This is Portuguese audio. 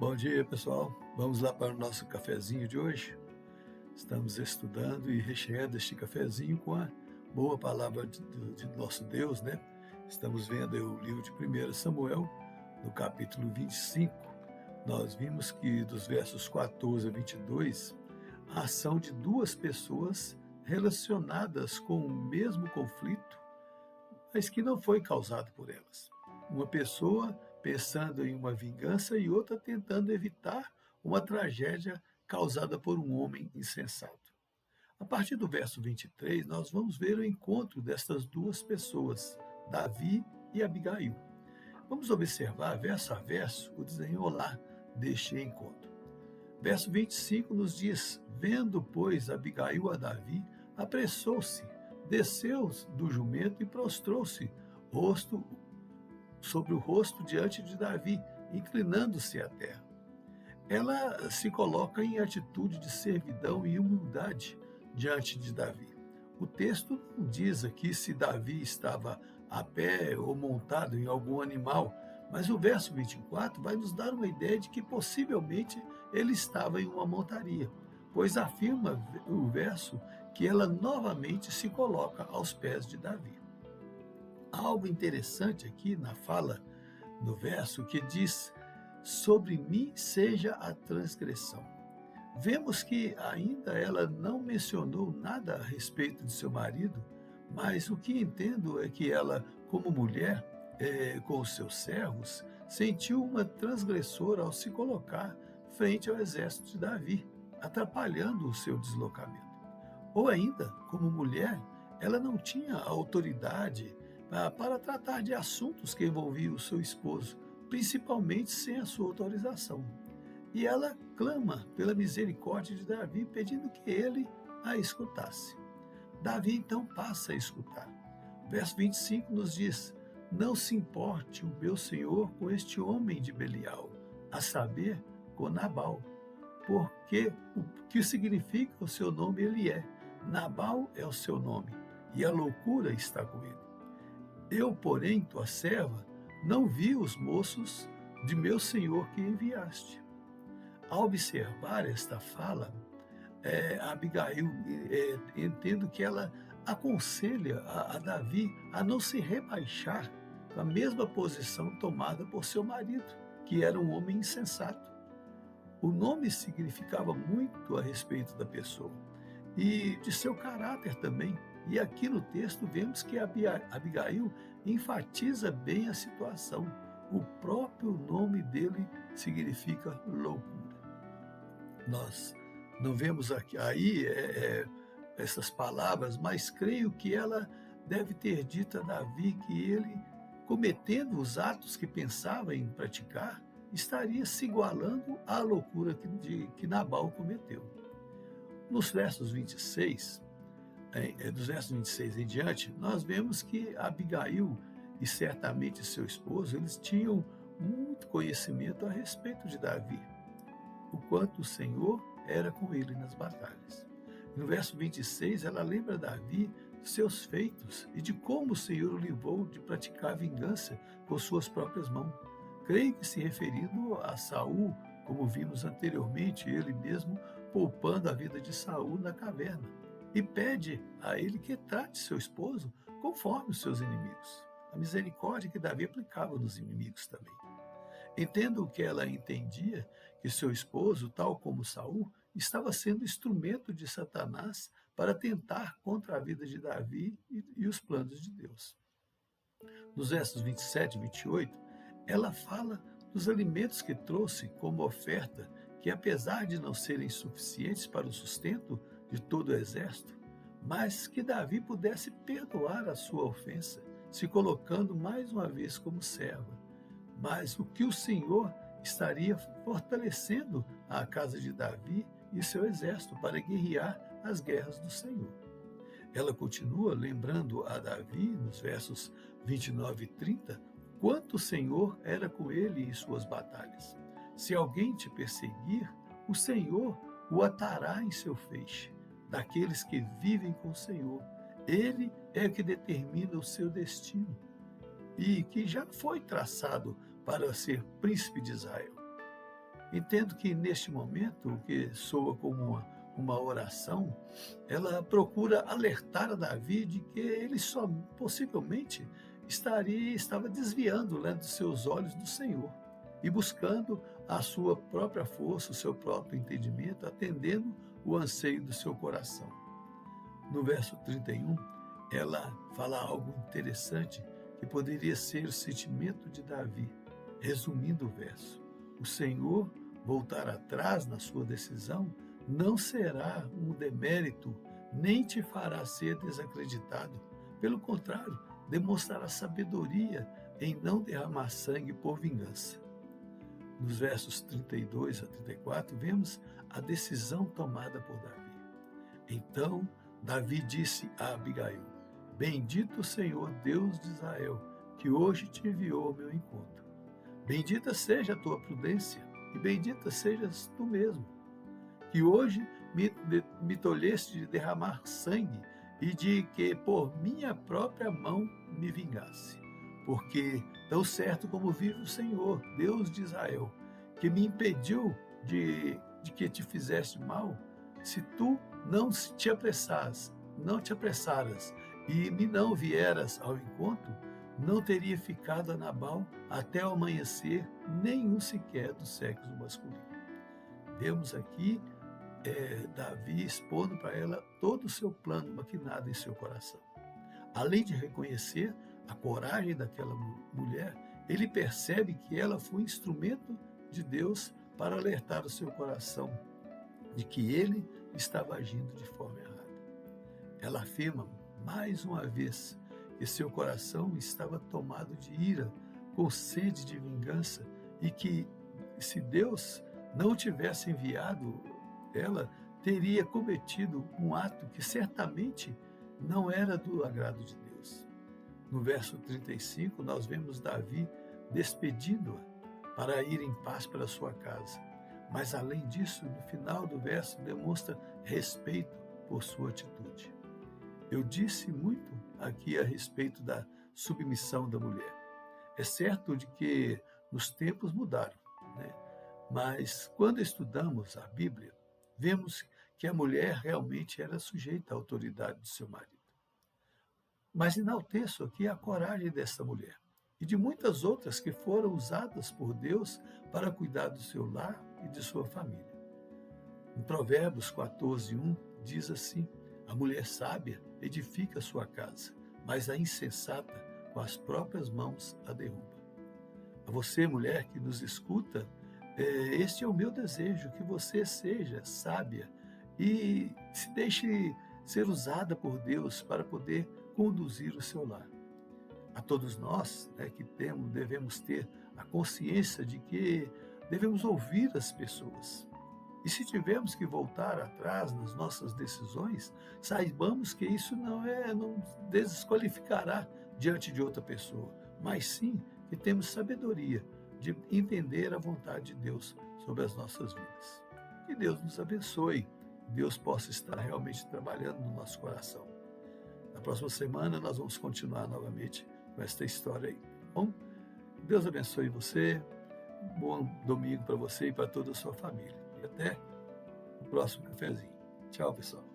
Bom dia, pessoal. Vamos lá para o nosso cafezinho de hoje. Estamos estudando e recheando este cafezinho com a boa palavra de nosso Deus, né? Estamos vendo aí o livro de 1 Samuel, no capítulo 25. Nós vimos que dos versos 14 a 22, a ação de duas pessoas relacionadas com o mesmo conflito, mas que não foi causado por elas. Uma pessoa pensando em uma vingança e outra tentando evitar uma tragédia causada por um homem insensato. A partir do verso 23, nós vamos ver o encontro destas duas pessoas, Davi e Abigail. Vamos observar verso a verso o desenrolar deste encontro. Verso 25 nos diz: Vendo, pois, Abigail a Davi, apressou-se, desceu do jumento e prostrou-se sobre o rosto diante de Davi, inclinando-se à terra. Ela se coloca em atitude de servidão e humildade diante de Davi. O texto não diz aqui se Davi estava a pé ou montado em algum animal, mas o verso 24 vai nos dar uma ideia de que possivelmente ele estava em uma montaria, pois afirma o verso que ela novamente se coloca aos pés de Davi. Algo interessante aqui na fala, no verso, que diz: sobre mim seja a transgressão. Vemos que ainda ela não mencionou nada a respeito de seu marido, mas o que entendo é que ela, como mulher, com os seus servos, sentiu uma transgressora ao se colocar frente ao exército de Davi, atrapalhando o seu deslocamento. Ou ainda, como mulher, ela não tinha autoridade para tratar de assuntos que envolviam o seu esposo, principalmente sem a sua autorização. E ela clama pela misericórdia de Davi, pedindo que ele a escutasse. Davi então passa a escutar. Verso 25 nos diz: Não se importe o meu senhor com este homem de Belial, a saber, com Nabal, porque o que significa o seu nome ele é. Nabal é o seu nome, e a loucura está com ele. Eu, porém, tua serva, não vi os moços de meu senhor que enviaste. Ao observar esta fala, Abigail, entendo que ela aconselha a Davi a não se rebaixar na mesma posição tomada por seu marido, que era um homem insensato. O nome significava muito a respeito da pessoa e de seu caráter também. E aqui no texto vemos que Abigail enfatiza bem a situação. O próprio nome dele significa loucura. Nós não vemos aí essas palavras, mas creio que ela deve ter dito a Davi que ele, cometendo os atos que pensava em praticar, estaria se igualando à loucura que Nabal cometeu. Nos versos 26, dos versos 26 em diante, nós vemos que Abigail e certamente seu esposo, eles tinham muito conhecimento a respeito de Davi, o quanto o Senhor era com ele nas batalhas. No verso 26, ela lembra Davi de seus feitos e de como o Senhor o livrou de praticar vingança com suas próprias mãos. Creio que se referindo a Saul, como vimos anteriormente, ele mesmo poupando a vida de Saul na caverna, e pede a ele que trate seu esposo conforme os seus inimigos. A misericórdia que Davi aplicava nos inimigos também. Entendo que ela entendia que seu esposo, tal como Saul, estava sendo instrumento de Satanás para tentar contra a vida de Davi e os planos de Deus. Nos versos 27 e 28, ela fala dos alimentos que trouxe como oferta, que apesar de não serem suficientes para o sustento de todo o exército, mas que Davi pudesse perdoar a sua ofensa, se colocando mais uma vez como serva. Mas o que o Senhor estaria fortalecendo a casa de Davi e seu exército para guerrear as guerras do Senhor. Ela continua lembrando a Davi, nos versos 29 e 30, quanto o Senhor era com ele em suas batalhas. Se alguém te perseguir, o Senhor o atará em seu feixe. Daqueles que vivem com o Senhor, ele é que determina o seu destino e que já foi traçado para ser príncipe de Israel. Entendo que neste momento, o que soa como uma oração, ela procura alertar a Davi de que ele só possivelmente estava desviando, né, dos seus olhos do Senhor e buscando a sua própria força, o seu próprio entendimento, atendendo o anseio do seu coração. No verso 31, ela fala algo interessante que poderia ser o sentimento de Davi. Resumindo o verso, o Senhor voltar atrás na sua decisão não será um demérito, nem te fará ser desacreditado. Pelo contrário, demonstrará sabedoria em não derramar sangue por vingança. Nos versos 32 a 34, vemos a decisão tomada por Davi. Então, Davi disse a Abigail: Bendito o Senhor, Deus de Israel, que hoje te enviou ao meu encontro. Bendita seja a tua prudência e bendita sejas tu mesmo, que hoje me tolheste de derramar sangue e de que por minha própria mão me vingasse. Porque, tão certo como vive o Senhor, Deus de Israel, que me impediu de que te fizeste mal, se tu não te apressaras e me não vieras ao encontro, não teria ficado a Nabal até o amanhecer nenhum sequer do sexo masculino. Vemos aqui Davi expondo para ela todo o seu plano maquinado em seu coração. Além de reconhecer a coragem daquela mulher, ele percebe que ela foi instrumento de Deus para alertar o seu coração de que ele estava agindo de forma errada. Ela afirma mais uma vez que seu coração estava tomado de ira, com sede de vingança, e que se Deus não tivesse enviado, ela teria cometido um ato que certamente não era do agrado de Deus. No verso 35, nós vemos Davi despedindo-a para ir em paz para sua casa. Mas, além disso, no final do verso, demonstra respeito por sua atitude. Eu disse muito aqui a respeito da submissão da mulher. É certo de que os tempos mudaram, né? Mas quando estudamos a Bíblia, vemos que a mulher realmente era sujeita à autoridade do seu marido. Mas enalteço aqui a coragem dessa mulher e de muitas outras que foram usadas por Deus para cuidar do seu lar e de sua família. Em Provérbios 14:1 diz assim: a mulher sábia edifica sua casa, mas a insensata com as próprias mãos a derruba. A você, mulher que nos escuta, este é o meu desejo, que você seja sábia e se deixe ser usada por Deus para poder conduzir o seu lar. A todos nós, que devemos ter a consciência de que devemos ouvir as pessoas. E se tivermos que voltar atrás nas nossas decisões, saibamos que isso não desqualificará diante de outra pessoa, mas sim que temos sabedoria de entender a vontade de Deus sobre as nossas vidas. Que Deus nos abençoe, Deus possa estar realmente trabalhando no nosso coração. Na próxima semana nós vamos continuar novamente com esta história aí. Bom, Deus abençoe você, um bom domingo para você e para toda a sua família. E até o próximo cafezinho. Tchau, pessoal.